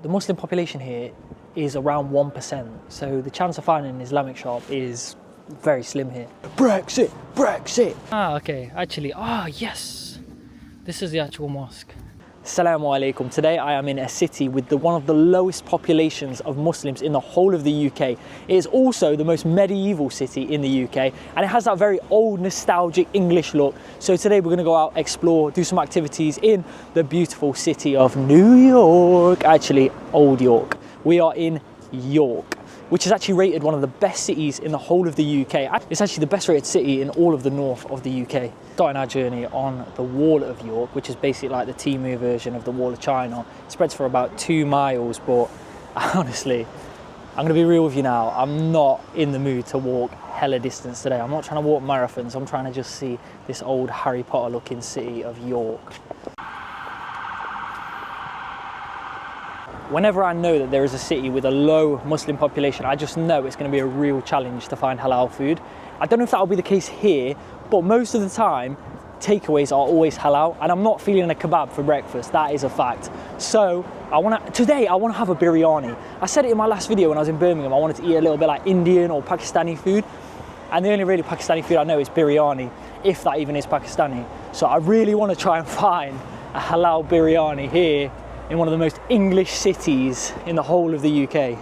the Muslim population here is around 1%. So the chance of finding an Islamic shop is very slim here. Brexit, Brexit. Ah, okay, actually, yes. This is the actual mosque. Assalamu alaikum. Today I am in a city with one of the lowest populations of Muslims in the whole of the UK. It is also the most medieval city in the UK, and it has that very old, nostalgic English look. So today we're going to go out, explore, do some activities in the beautiful city of New York. Actually, Old York. We are in York, which is actually rated one of the best cities in the whole of the UK. It's actually the best rated city in all of the north of the UK. Starting our journey on the Wall of York, which is basically like the Temu version of the Wall of China. It spreads for about 2 miles, but honestly, I'm gonna be real with you now, I'm not in the mood to walk hella distance today. I'm not trying to walk marathons, I'm trying to just see this old Harry Potter looking city of York. Whenever I know that there is a city with a low Muslim population, I just know it's going to be a real challenge to find halal food. I don't know if that will be the case here, but most of the time, takeaways are always halal, and I'm not feeling a kebab for breakfast, that is a fact. So, today I want to have a biryani. I said it in my last video when I was in Birmingham, I wanted to eat a little bit like Indian or Pakistani food, and the only really Pakistani food I know is biryani, if that even is Pakistani. So I really want to try and find a halal biryani here, in one of the most English cities in the whole of the UK.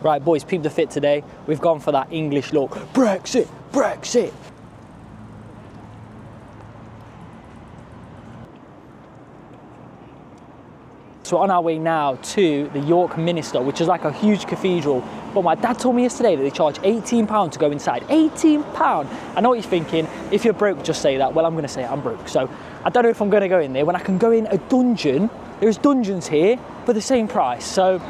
Right boys, peep the fit today. We've gone for that English look. Brexit, Brexit. So we're on our way now to the York Minster, which is like a huge cathedral. But my dad told me yesterday that they charge £18 to go inside. £18! I know what you're thinking. If you're broke, just say that. Well, I'm going to say I'm broke. So I don't know if I'm going to go in there when I can go in a dungeon. There's dungeons here for the same price. So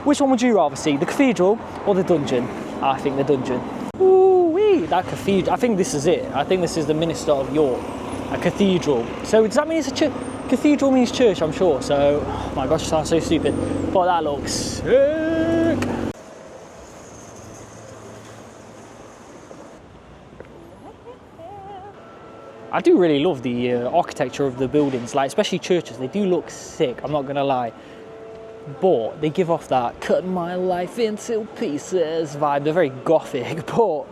which one would you rather see, the cathedral or the dungeon? I think the dungeon. Ooh-wee, that cathedral. I think this is it. I think this is the Minster of York, a cathedral. So does that mean it's a church? Cathedral means church, I'm sure. So, oh my gosh, it sounds so stupid. But that looks sick. I do really love the architecture of the buildings, like especially churches. They do look sick, I'm not gonna lie. But they give off that cut my life into pieces vibe. They're very gothic, but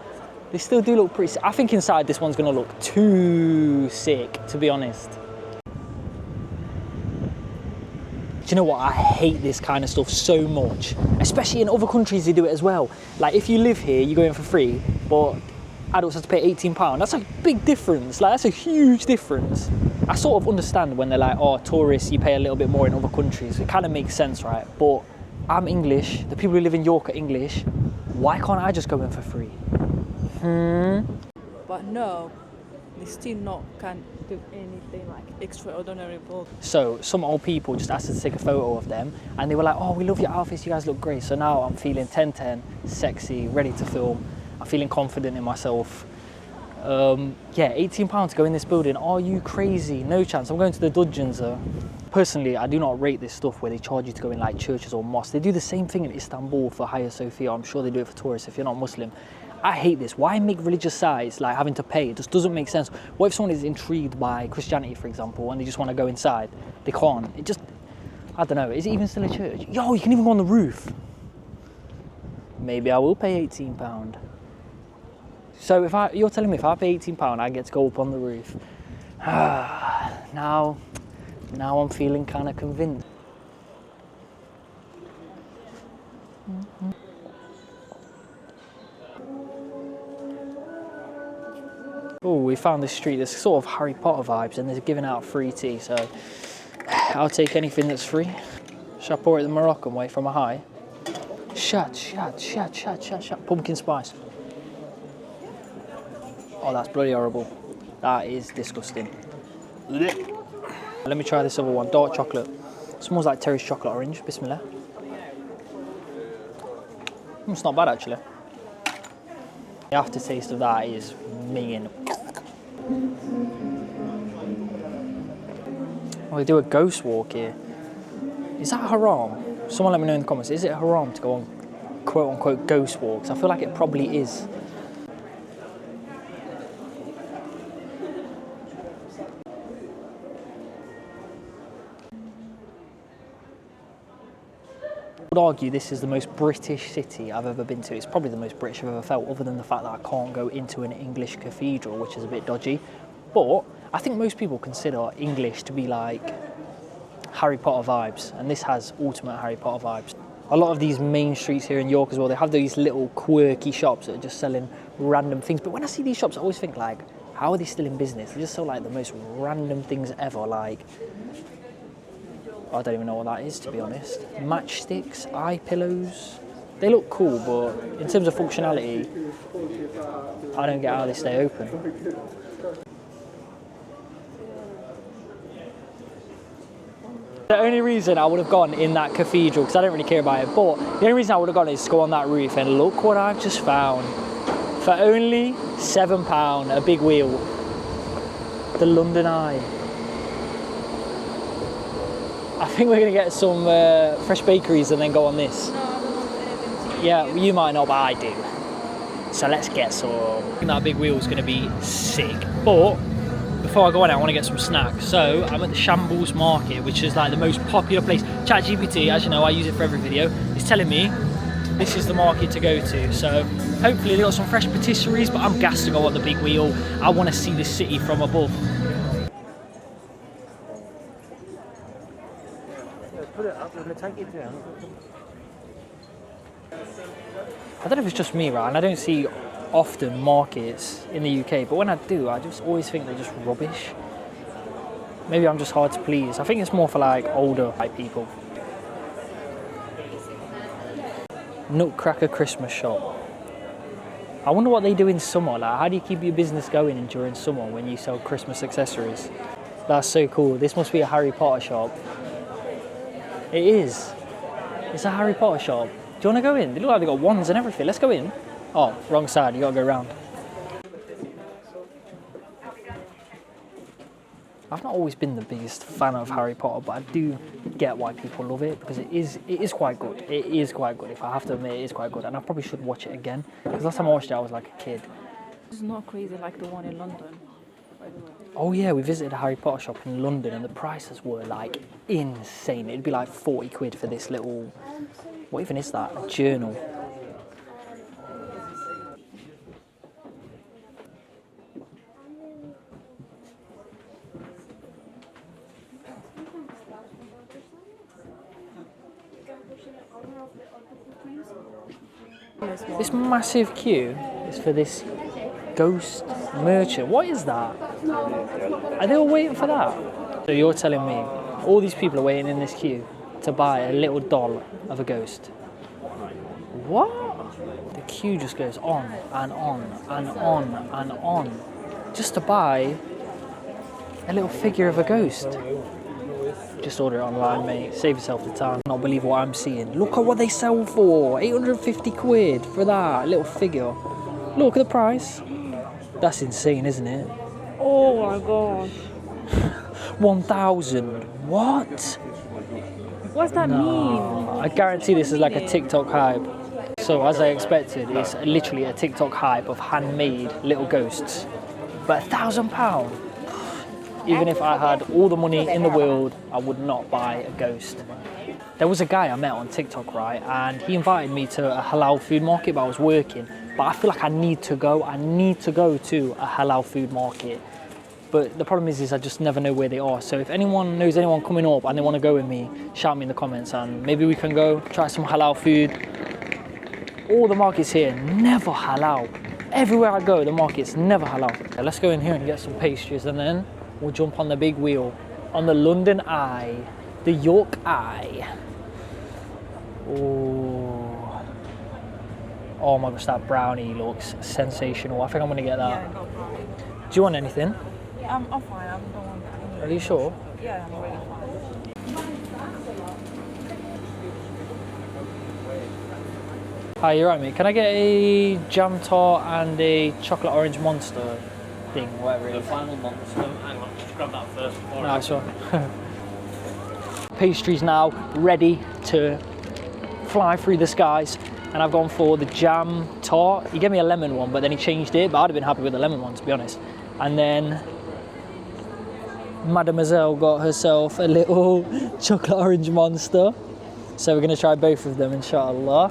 they still do look pretty sick. I think inside this one's gonna look too sick, to be honest. Do you know what? I hate this kind of stuff so much, especially in other countries they do it as well. Like if you live here, you go in for free, but adults have to pay £18. That's a big difference. Like that's a huge difference. I sort of understand when they're like, oh, tourists, you pay a little bit more in other countries. It kind of makes sense, right? But I'm English. The people who live in York are English. Why can't I just go in for free? But no, they still can't do anything like extraordinary book. So some old people just asked us to take a photo of them, and they were like, oh, we love your outfits, you guys look great. So now I'm feeling 10-10, sexy, ready to film. I'm feeling confident in myself. Yeah, £18 to go in this building. Are you crazy? No chance. I'm going to the dungeons though. Personally, I do not rate this stuff where they charge you to go in like churches or mosques. They do the same thing in Istanbul for Hagia Sophia. I'm sure they do it for tourists if you're not Muslim. I hate this. Why make religious sites like having to pay? It just doesn't make sense. What if someone is intrigued by Christianity, for example, and they just want to go inside? They can't. It just, I don't know. Is it even still a church? Yo, you can even go on the roof. Maybe I will pay £18. So you're telling me if I pay £18, I get to go up on the roof. Now I'm feeling kind of convinced. Oh, we found this street. There's sort of Harry Potter vibes, and they're giving out free tea. So I'll take anything that's free. Shall I pour it the Moroccan way from a high? Shut. Pumpkin spice. Oh, that's bloody horrible. That is disgusting. Let me try this other one, dark chocolate. It smells like Terry's chocolate orange. Bismillah. It's not bad actually. The aftertaste of that is minging. Oh, they do a ghost walk here. Is that haram? Someone let me know in the comments. Is it haram to go on quote unquote ghost walks? I feel like it probably is. I would argue this is the most British city I've ever been to. It's probably the most British I've ever felt, other than the fact that I can't go into an English cathedral, which is a bit dodgy. But I think most people consider English to be like Harry Potter vibes, and this has ultimate Harry Potter vibes. A lot of these main streets here in York as well, they have these little quirky shops that are just selling random things. But when I see these shops, I always think like, how are they still in business? They just sell like the most random things ever. Like, I don't even know what that is, to be honest. Matchsticks, eye pillows. They look cool, but in terms of functionality, I don't get how they stay open. The only reason I would have gone in that cathedral, because I don't really care about it, but the only reason I would have gone is to go on that roof, and look what I've just found. For only £7, a big wheel. The London Eye. I think we're going to get some fresh bakeries and then go on this. No, I don't want anything to Yeah, you might not, but I do. So let's get some. I think that big wheel is going to be sick. But before I go on, I want to get some snacks. So I'm at the Shambles Market, which is like the most popular place. ChatGPT, as you know, I use it for every video. It's telling me this is the market to go to. So hopefully they got some fresh patisseries, but I'm gassed to go on the big wheel. I want to see the city from above. Put it up, we're going to take it down. I don't know if it's just me, right? And I don't see often markets in the UK, but when I do, I just always think they're just rubbish. Maybe I'm just hard to please. I think it's more for like older white people. Nutcracker Christmas shop. I wonder what they do in summer. Like, how do you keep your business going during summer when you sell Christmas accessories? That's so cool. This must be a Harry Potter shop. It is. It's a Harry Potter shop. Do you want to go in? They look like they got wands and everything. Let's go in. Oh, wrong side. You got to go round. I've not always been the biggest fan of Harry Potter, but I do get why people love it, because it is quite good. It is quite good. If I have to admit, it is quite good, and I probably should watch it again, because last time I watched it, I was like a kid. It's not crazy like the one in London. Oh yeah, we visited a Harry Potter shop in London, and the prices were like insane. It'd be like 40 quid for this little, what even is that? A journal. This massive queue is for this ghost merchant. What is that? Are they all waiting for that? So you're telling me all these people are waiting in this queue to buy a little doll of a ghost? What? The queue just goes on and on and on and on just to buy a little figure of a ghost. Just order it online, mate. Save yourself the time. I can't believe what I'm seeing. Look at what they sell for. 850 quid for that little figure. Look at the price. That's insane, isn't it? Oh my gosh. 1,000. What? What's that mean? I guarantee this is like a TikTok hype. So as I expected, it's literally a TikTok hype of handmade little ghosts. But £1,000? Even if I had all the money in the world, I would not buy a ghost. There was a guy I met on TikTok, right? And he invited me to a halal food market, but I was working. But I feel like I need to go. I need to go to a halal food market. But the problem is I just never know where they are. So if anyone knows anyone coming up and they want to go with me, shout me in the comments and maybe we can go try some halal food. All the markets here, never halal. Everywhere I go, the market's never halal. Okay, let's go in here and get some pastries, and then we'll jump on the big wheel on the London Eye, the York Eye. Oh my gosh, that brownie looks sensational. I think I'm gonna get that. Yeah, no problem. Do you want anything? I'm fine. I don't want anything. Are you sure? Yeah, I'm really fine. Hi, you're right, mate. Can I get a jam tart and a chocolate orange monster thing, whatever it is? The final monster. Hang on, just grab that first. Nice one. Pastries now ready to fly through the skies, and I've gone for the jam tart. He gave me a lemon one, but then he changed it, but I'd have been happy with the lemon one, to be honest. And then Mademoiselle got herself a little chocolate orange monster. So we're going to try both of them, inshallah,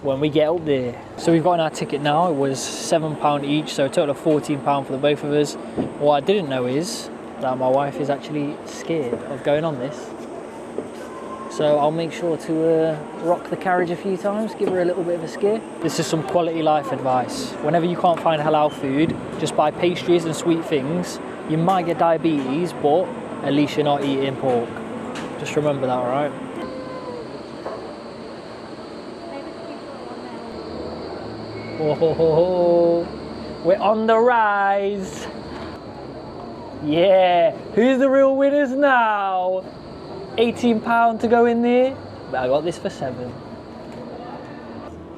when we get up there. So we've gotten our ticket now. It was £7 each, so a total of £14 for the both of us. What I didn't know is that my wife is actually scared of going on this. So I'll make sure to rock the carriage a few times, give her a little bit of a scare. This is some quality life advice. Whenever you can't find halal food, just buy pastries and sweet things. You might get diabetes, but at least you're not eating pork. Just remember that, alright? Oh, we're on the rise. Yeah, who's the real winners now? £18 to go in there, but I got this for £7.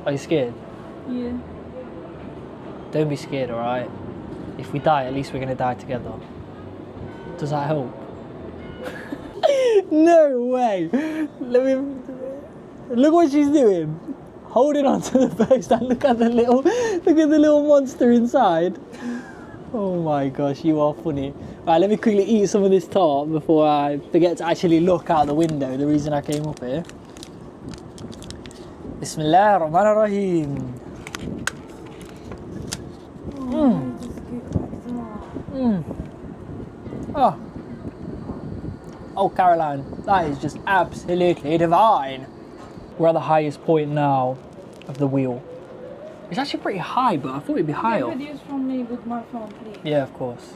Are you scared? Yeah. Don't be scared, alright? If we die, at least we're gonna die together. Does that help? No way! Look what she's doing. Holding on to the post and look at the little monster inside. Oh my gosh, you are funny. Right, let me quickly eat some of this tart before I forget to actually look out the window, the reason I came up here. Bismillah ar-Rahman ar-Rahim. Oh, Caroline, that is just absolutely divine. We're at the highest point now of the wheel. It's actually pretty high, but I thought it'd be higher. Can you videos from me with my phone, please? Yeah, of course.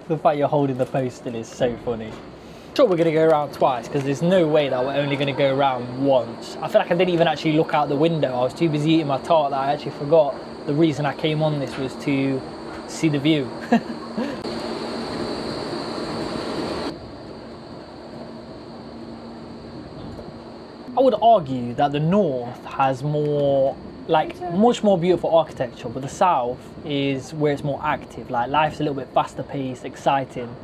The fact you're holding the post still is so funny. I'm sure we're going to go around twice because there's no way that we're only going to go around once. I feel like I didn't even actually look out the window. I was too busy eating my tart that I actually forgot the reason I came on this was to see the view. I would argue that the north has more, like, much more beautiful architecture, but the south is where it's more active. Like, life's a little bit faster paced, exciting.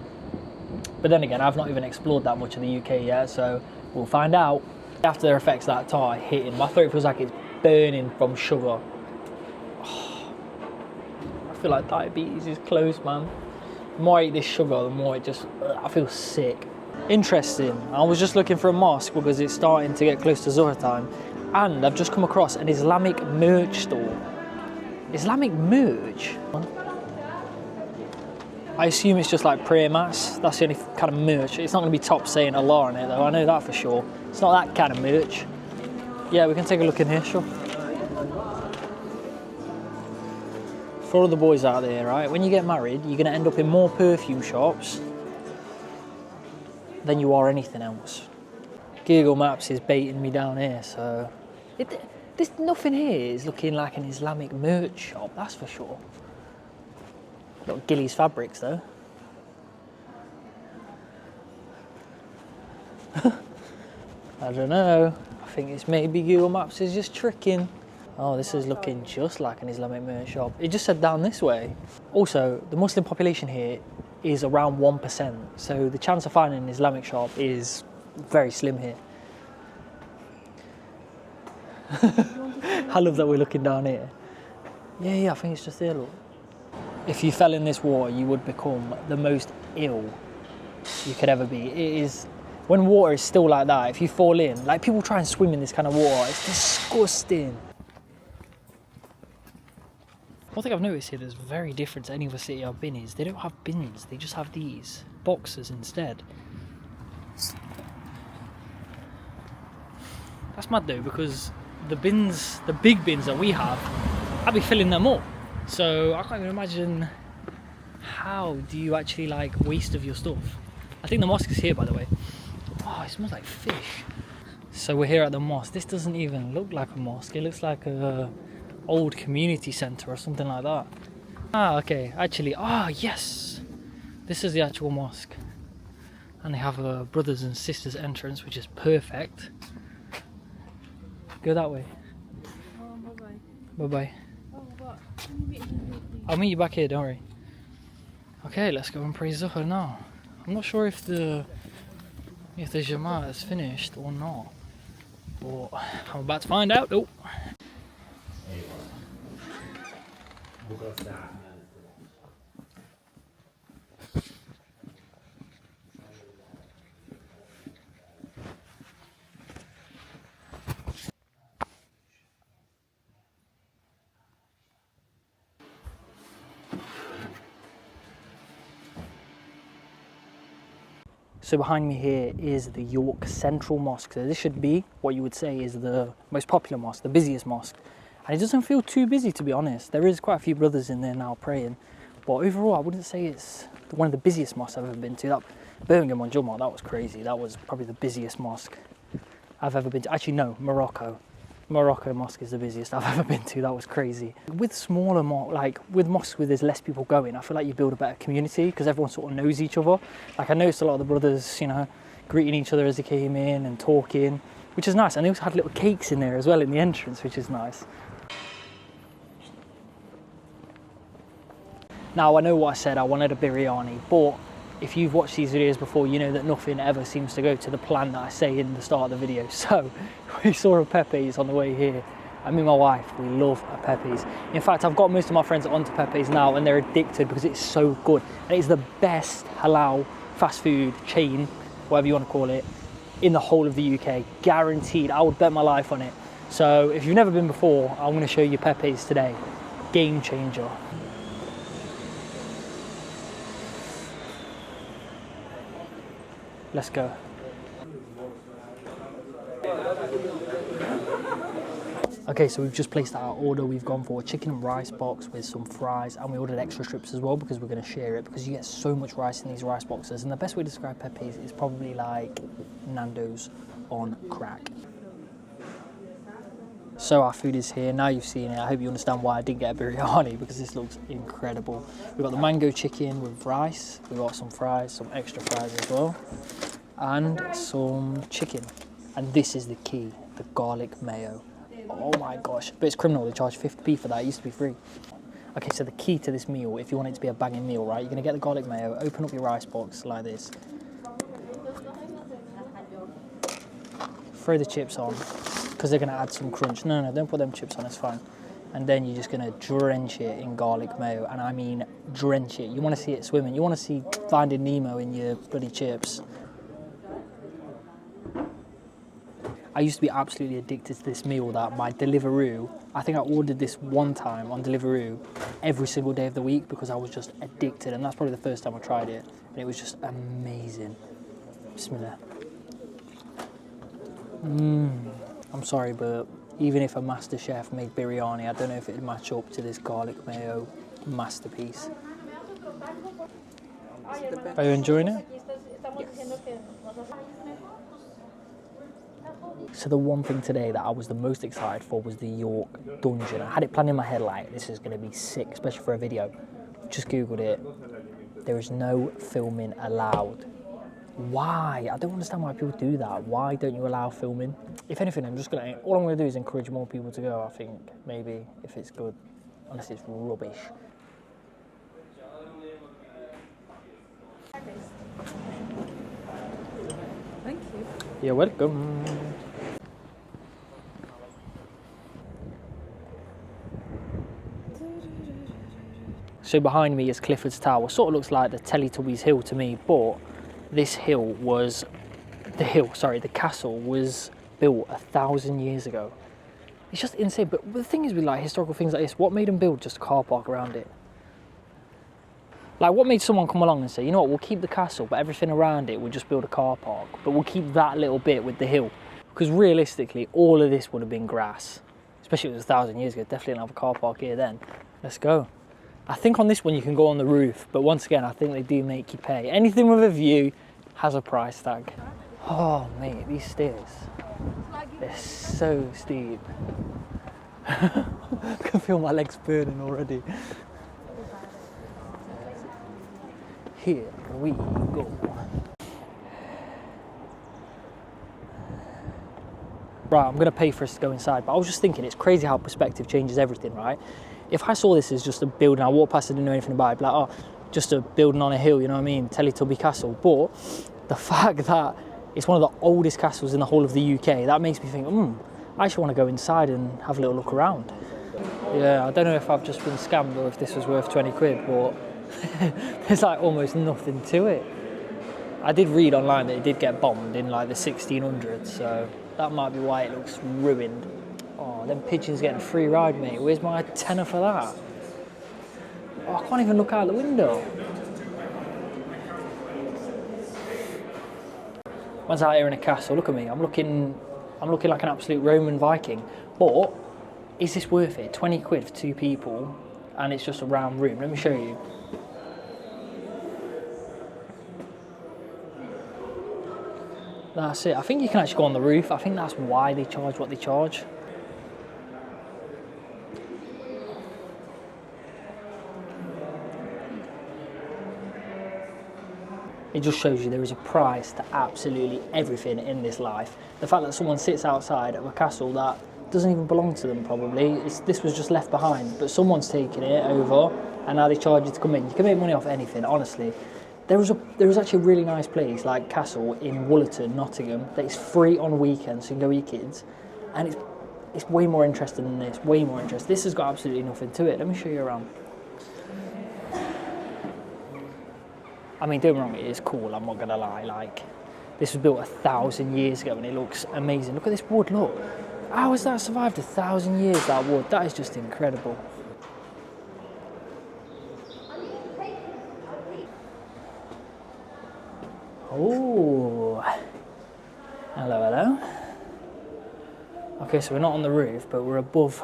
But then again, I've not even explored that much of the UK yet, so we'll find out. After the effects of that tart hitting, my throat feels like it's burning from sugar. Oh, I feel like diabetes is close, man. The more I eat this sugar, the more I feel sick. Interesting. I was just looking for a mosque because it's starting to get close to Zuhr time, and I've just come across an Islamic merch store. Islamic merch? I assume it's just like prayer mats. That's the only kind of merch. It's not going to be top saying Allah on it though, I know that for sure. It's not that kind of merch. Yeah, we can take a look in here, sure. For all the boys out there, right, when you get married, you're going to end up in more perfume shops than you are anything else. Google Maps is baiting me down here, so there's nothing here is looking like an Islamic merch shop, that's for sure. Got Gilly's Fabrics though. I don't know. I think it's maybe Google Maps is just tricking. Oh, this is looking just like an Islamic merch shop. It just said down this way. Also, the Muslim population here is around 1%, so the chance of finding an Islamic shop is very slim here. I love that we're looking down here. Yeah, I think it's just there, look. If you fell in this water, you would become the most ill you could ever be. It is, when water is still like that, if you fall in, like people try and swim in this kind of water, it's disgusting. One thing I've noticed here that's very different to any other city I've been is they don't have bins, they just have these boxes instead. That's mad though, because the bins, the big bins that we have, I'd be filling them up. So I can't even imagine how do you actually like waste of your stuff. I think the mosque is here, by the way. Oh, it smells like fish. So we're here at the mosque. This doesn't even look like a mosque. It looks like a old community centre or something like that. Ah, okay. Actually, yes. This is the actual mosque. And they have a brothers and sisters entrance, which is perfect. Go that way. Bye-bye. Bye-bye. Oh, what? Can you meet me, please? I'll meet you back here, don't worry. Okay, let's go and pray Zuhr now. I'm not sure if the Jamaat is finished or not. But I'm about to find out. Oh. So behind me here is the York Central Mosque. So this should be what you would say is the most popular mosque, the busiest mosque. And it doesn't feel too busy, to be honest. There is quite a few brothers in there now praying. But overall, I wouldn't say it's one of the busiest mosques I've ever been to. That Birmingham on Jummah, that was crazy. That was probably the busiest mosque I've ever been to. Actually, no, Morocco. Morocco mosque is the busiest I've ever been to. That was crazy. With smaller with mosques where there's less people going, I feel like you build a better community because everyone sort of knows each other. Like I noticed a lot of the brothers, you know, greeting each other as they came in and talking, which is nice. And they also had little cakes in there as well in the entrance, which is nice. Now I know what I said, I wanted a biryani, but if you've watched these videos before, you know that nothing ever seems to go to the plan that I say in the start of the video. So we saw a Pepe's on the way here. I mean, my wife, we love a Pepe's. In fact, I've got most of my friends onto Pepe's now and they're addicted because it's so good. And it's the best halal fast food chain, whatever you want to call it, in the whole of the UK. Guaranteed, I would bet my life on it. So if you've never been before, I'm going to show you Pepe's today. Game changer. Let's go. Okay, so we've just placed our order. We've gone for a chicken and rice box with some fries, and we ordered extra strips as well because we're going to share it because you get so much rice in these rice boxes. And the best way to describe Pepe's is probably like Nando's on crack. So our food is here. Now you've seen it. I hope you understand why I didn't get a biryani because this looks incredible. We've got the mango chicken with rice. We've got some fries, some extra fries as well, and some chicken. And this is the key, the garlic mayo. Oh my gosh, but it's criminal. They charge 50p for that. It used to be free. Okay, so the key to this meal, if you want it to be a banging meal, right, you're gonna get the garlic mayo, open up your rice box like this, throw the chips on, because they're going to add some crunch. No, don't put them chips on, it's fine. And then you're just going to drench it in garlic mayo, and I mean drench it. You want to see it swimming. You want to see Finding Nemo in your bloody chips. I used to be absolutely addicted to this meal that my Deliveroo, I think I ordered this one time on Deliveroo every single day of the week because I was just addicted, and that's probably the first time I tried it, and it was just amazing. Bismillah. I'm sorry, but even if a master chef made biryani, I don't know if it'd match up to this garlic mayo masterpiece. Are you enjoying it? Yes. So the one thing today that I was the most excited for was the York dungeon. I had it planned in my head like, this is going to be sick, especially for a video. Just Googled it. There is no filming allowed. Why? I don't understand why people do that. Why don't you allow filming? If anything, all I'm gonna do is encourage more people to go, I think, maybe, if it's good, unless it's rubbish. Thank you. You're welcome. So behind me is Clifford's Tower. Sort of looks like the Teletubbies hill to me, but this hill was, the castle was built 1,000 years ago. It's just insane. But the thing is with like historical things like this, what made them build just a car park around it? Like what made someone come along and say, you know what, we'll keep the castle, but everything around it, we'll just build a car park, but we'll keep that little bit with the hill. Because realistically, all of this would have been grass. Especially if it was 1,000 years ago, definitely didn't have a car park here then. Let's go. I think on this one you can go on the roof, but once again, I think they do make you pay. Anything with a view has a price tag. Oh mate, these stairs, they're so steep. I can feel my legs burning already. Here we go. Right, I'm gonna pay for us to go inside, but I was just thinking, it's crazy how perspective changes everything, right? If I saw this as just a building, I walked past it, didn't know anything about it, I'd be like, oh, just a building on a hill, you know what I mean? Teletubby Castle. But the fact that it's one of the oldest castles in the whole of the UK, that makes me think, I actually want to go inside and have a little look around. Yeah, I don't know if I've just been scammed or if this was worth 20 quid, but there's like almost nothing to it. I did read online that it did get bombed in like the 1600s, so that might be why it looks ruined. Oh, them pigeons getting a free ride, mate. Where's my tenner for that? Oh, I can't even look out the window. Man's out here in a castle. Look at me. I'm looking like an absolute Roman Viking. But is this worth it? 20 quid for 2 people, and it's just a round room. Let me show you. That's it. I think you can actually go on the roof. I think that's why they charge what they charge. It just shows you there is a price to absolutely everything in this life. The fact that someone sits outside of a castle that doesn't even belong to them probably, this was just left behind, but someone's taken it over and now they charge you to come in. You can make money off anything, honestly. There was actually a really nice place, like Castle in Woollerton, Nottingham, that is free on weekends, so you can go with your kids, and it's way more interesting than this, way more interesting. This has got absolutely nothing to it. Let me show you around. I mean, don't get me wrong, it is cool, I'm not gonna lie. Like, this was built 1,000 years ago and it looks amazing. Look at this wood, look. How has that survived 1,000 years, that wood? That is just incredible. Oh, hello, hello. Okay, so we're not on the roof, but we're above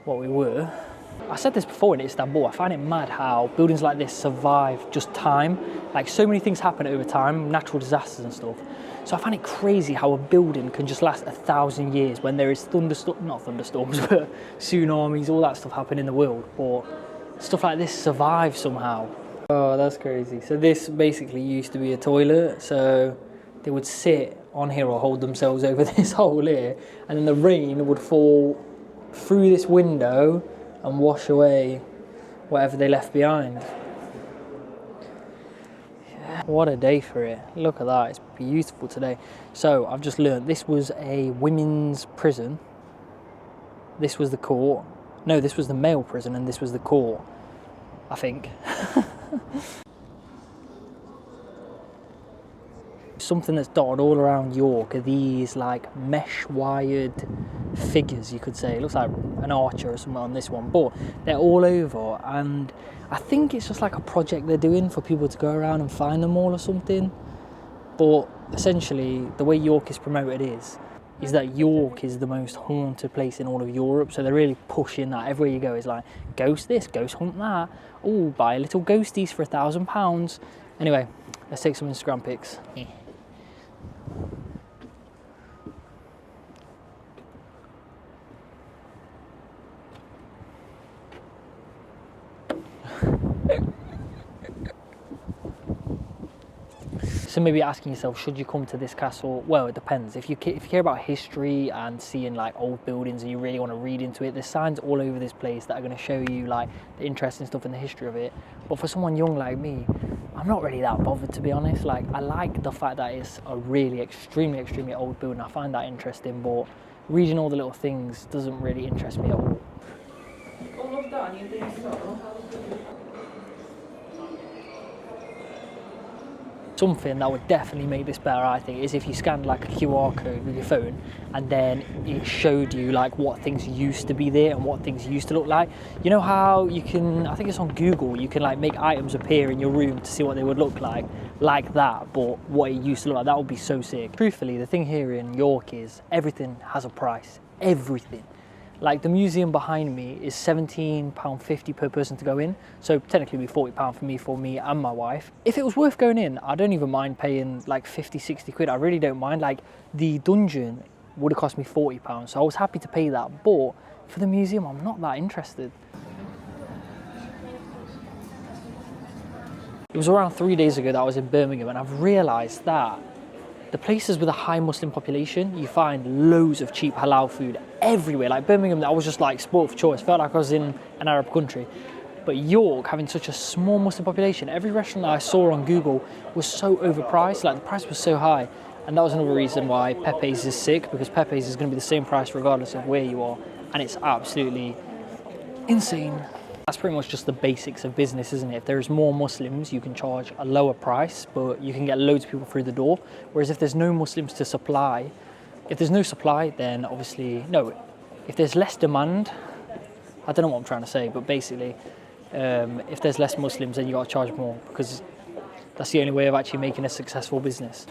what we were. I said this before in Istanbul, I find it mad how buildings like this survive just time. Like, so many things happen over time, natural disasters and stuff. So I find it crazy how a building can just last 1,000 years when there is not thunderstorms, but tsunamis, all that stuff happen in the world. But stuff like this survives somehow. Oh, that's crazy. So this basically used to be a toilet. So they would sit on here or hold themselves over this hole here, and then the rain would fall through this window and wash away whatever they left behind. Yeah. What a day for it. Look at that, it's beautiful today. So I've just learned this was a women's prison. This was the court. No, this was the male prison and this was the court, I think. Something that's dotted all around York are these like mesh wired figures, you could say. It looks like an archer or something on this one, but they're all over, and I think it's just like a project they're doing for people to go around and find them all or something. But essentially the way York is promoted is that York is the most haunted place in all of Europe, so they're really pushing that. Everywhere you go is like, ghost this, ghost hunt that, oh, buy little ghosties for £1,000. Anyway, let's take some Instagram pics. So maybe asking yourself, should you come to this castle? Well, it depends. If you care about history and seeing like old buildings and you really want to read into it, there's signs all over this place that are going to show you like the interesting stuff in the history of it. But for someone young like me, I'm not really that bothered, to be honest. Like, I like the fact that it's a really extremely old building. I find that interesting, but reading all the little things doesn't really interest me at all. All of that, you think so? Something that would definitely make this better, I think, is if you scanned like a QR code with your phone and then it showed you like what things used to be there and what things used to look like. You know how you can, I think it's on Google, you can like make items appear in your room to see what they would look like that, but what it used to look like. That would be so sick. Truthfully, the thing here in York is everything has a price, everything. Like the museum behind me is £17.50 per person to go in. So technically it'd be £40 for me and my wife. If it was worth going in, I don't even mind paying like 50, 60 quid. I really don't mind. Like the dungeon would have cost me £40. So I was happy to pay that. But for the museum, I'm not that interested. It was around 3 days ago that I was in Birmingham, and I've realised that the places with a high Muslim population, you find loads of cheap halal food everywhere. Like Birmingham, I was just like sport for choice. Felt like I was in an Arab country. But York, having such a small Muslim population, every restaurant that I saw on Google was so overpriced. Like the price was so high. And that was another reason why Pepe's is sick, because Pepe's is going to be the same price regardless of where you are. And it's absolutely insane. That's pretty much just the basics of business, isn't it? If there's more Muslims, you can charge a lower price, but you can get loads of people through the door. Whereas if there's no Muslims to supply, if there's no supply, then obviously, no, if there's less demand, I don't know what I'm trying to say, but basically, if there's less Muslims, then you got to charge more, because that's the only way of actually making a successful business.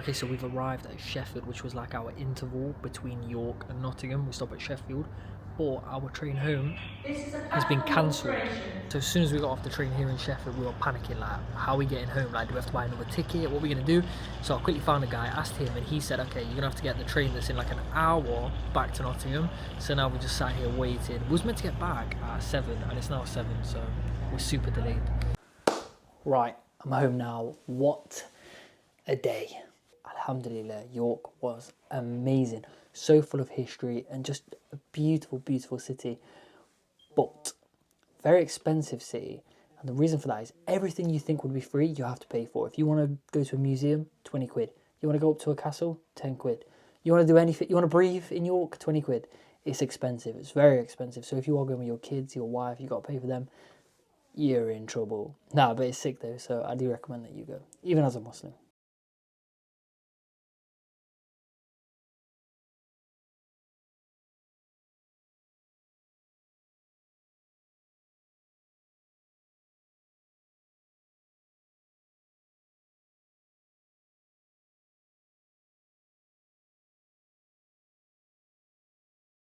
Okay, so we've arrived at Sheffield, which was like our interval between York and Nottingham. We stopped at Sheffield, but our train home has been cancelled. So as soon as we got off the train here in Sheffield, we were panicking, like, how are we getting home? Like, do we have to buy another ticket? What are we going to do? So I quickly found a guy, asked him, and he said, okay, you're going to have to get the train that's in like an hour back to Nottingham. So now we just sat here waiting. We was meant to get back at 7, and it's now 7, so we're super delayed. Right, I'm home now. What a day. Alhamdulillah, York was amazing. So full of history and just a beautiful, beautiful city. But very expensive city. And the reason for that is everything you think would be free, you have to pay for. If you want to go to a museum, 20 quid. You want to go up to a castle, 10 quid. You want to do anything, you want to breathe in York, 20 quid. It's expensive. It's very expensive. So if you are going with your kids, your wife, you got to pay for them, you're in trouble. Nah, but it's sick though, so I do recommend that you go, even as a Muslim.